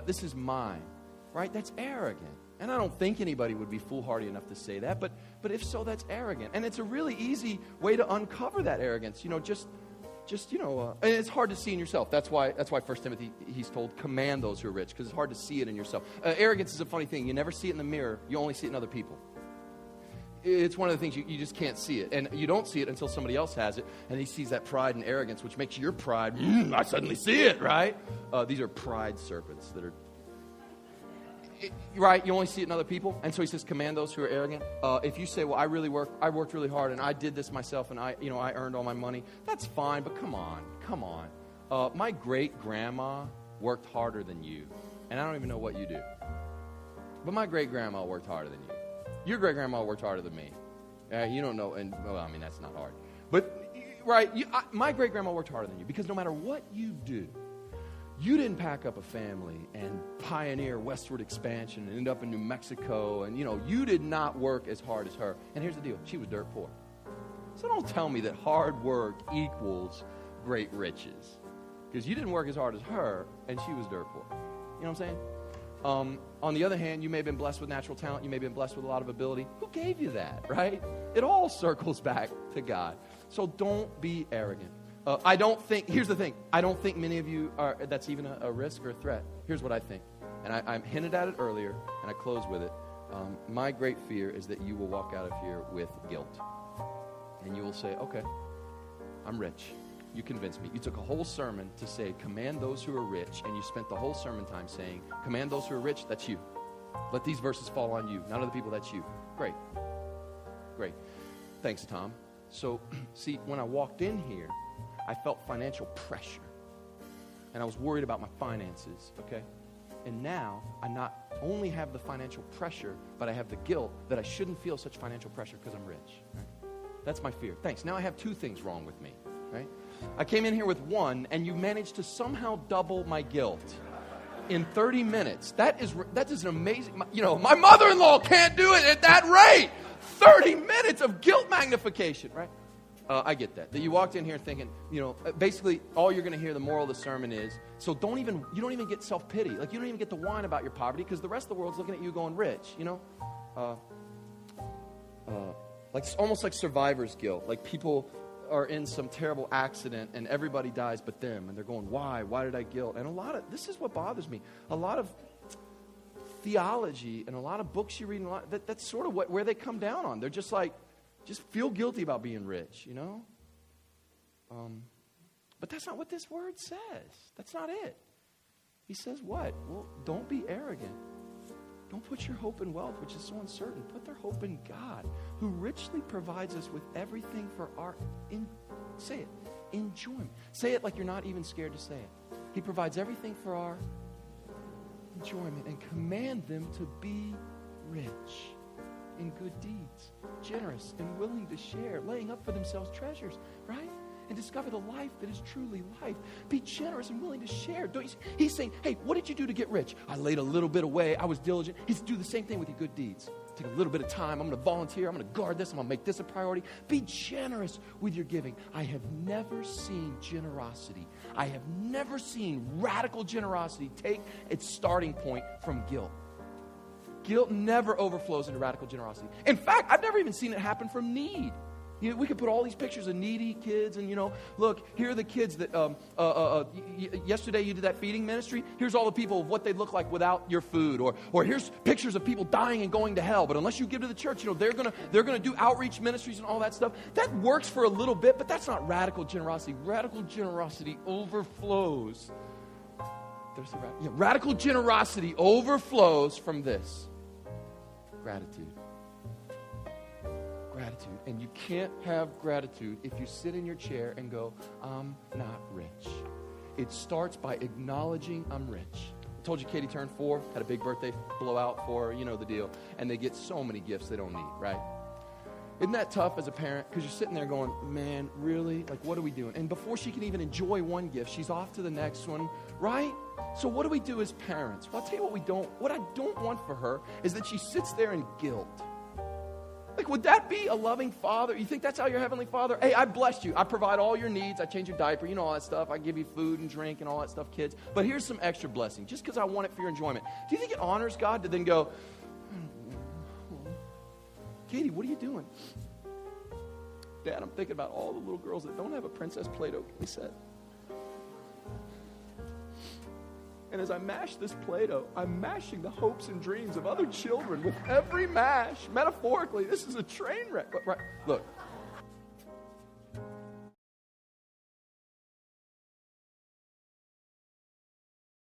this is mine, right? That's arrogant. And I don't think anybody would be foolhardy enough to say that, but if so, that's arrogant. And it's a really easy way to uncover that arrogance, and it's hard to see in yourself. That's why 1 Timothy, he's told, command those who are rich, because it's hard to see it in yourself. Arrogance is a funny thing. You never see it in the mirror. You only see it in other people. It's one of the things you just can't see it. And you don't see it until somebody else has it, and he sees that pride and arrogance, which makes your pride, I suddenly see it, right? These are pride serpents that are... Right, you only see it in other people, and so he says, command those who are arrogant. If you say, well, I worked really hard, and I did this myself, and I earned all my money, that's fine, but come on. My great-grandma worked harder than you, and I don't even know what you do. But my great-grandma worked harder than you. Your great-grandma worked harder than me. You don't know, and, that's not hard. But, right, my great-grandma worked harder than you, because no matter what you do, you didn't pack up a family and pioneer westward expansion and end up in New Mexico. And, you did not work as hard as her. And here's the deal. She was dirt poor. So don't tell me that hard work equals great riches. Because you didn't work as hard as her, and she was dirt poor. You know what I'm saying? On the other hand, you may have been blessed with natural talent. You may have been blessed with a lot of ability. Who gave you that, right? It all circles back to God. So don't be arrogant. Here's the thing, I don't think many of you that's even a risk or a threat. Here's what I think, and I hinted at it earlier, and I close with it. My great fear is that you will walk out of here with guilt, and you will say, okay, I'm rich. You convinced me. You took a whole sermon to say, command those who are rich, and you spent the whole sermon time saying, command those who are rich, that's you. Let these verses fall on you, not other people, that's you. Great. Thanks, Tom. So, see, when I walked in here, I felt financial pressure, and I was worried about my finances, okay? And now, I not only have the financial pressure, but I have the guilt that I shouldn't feel such financial pressure because I'm rich, right? That's my fear. Thanks. Now I have two things wrong with me, right? I came in here with one, and you managed to somehow double my guilt in 30 minutes. That is an amazing, my mother-in-law can't do it at that rate. 30 minutes of guilt magnification, right? I get that you walked in here thinking, basically all you're going to hear, the moral of the sermon is, so you don't even get self-pity. Like, you don't even get to whine about your poverty because the rest of the world's looking at you going rich, like almost like survivor's guilt. Like people are in some terrible accident and everybody dies but them, and they're going, why did I guilt? And this is what bothers me. A lot of theology and a lot of books you read, that's sort of where they come down on. They're just like, just feel guilty about being rich, But that's not what this word says. That's not it. He says what? Well, don't be arrogant. Don't put your hope in wealth, which is so uncertain. Put their hope in God, who richly provides us with everything for our, say it, enjoyment. Say it like you're not even scared to say it. He provides everything for our enjoyment, and command them to be rich in good deeds, generous and willing to share, laying up for themselves treasures, right? And discover the life that is truly life. Be generous and willing to share. He's saying, hey, what did you do to get rich? I laid a little bit away. I was diligent. He's do the same thing with your good deeds. Take a little bit of time. I'm going to volunteer. I'm going to guard this. I'm going to make this a priority. Be generous with your giving. I have never seen generosity. I have never seen radical generosity take its starting point from guilt. Guilt never overflows into radical generosity. In fact, I've never even seen it happen from need. We could put all these pictures of needy kids and, look, here are the kids that, yesterday you did that feeding ministry. Here's all the people of what they look like without your food. Or here's pictures of people dying and going to hell. But unless you give to the church, they're gonna do outreach ministries and all that stuff. That works for a little bit, but that's not radical generosity. Radical generosity overflows. Radical generosity overflows from this. Gratitude. And you can't have gratitude if you sit in your chair and go, I'm not rich. It starts by acknowledging I'm rich. I told you Katie turned 4, had a big birthday blowout for her, the deal. And they get so many gifts they don't need, right? Isn't that tough as a parent? Because you're sitting there going, man, really? Like, what are we doing? And before she can even enjoy one gift, she's off to the next one, right? So what do we do as parents? Well, I'll tell you what I don't want for her is that she sits there in guilt. Like, would that be a loving father? You think that's how your heavenly father? Hey, I blessed you. I provide all your needs. I change your diaper. You know all that stuff. I give you food and drink and all that stuff, kids. But here's some extra blessing, just because I want it for your enjoyment. Do you think it honors God to then go, Katie, what are you doing? Dad, I'm thinking about all the little girls that don't have a Princess Play-Doh set. And as I mash this Play-Doh, I'm mashing the hopes and dreams of other children with every mash. Metaphorically, this is a train wreck. But, right, look,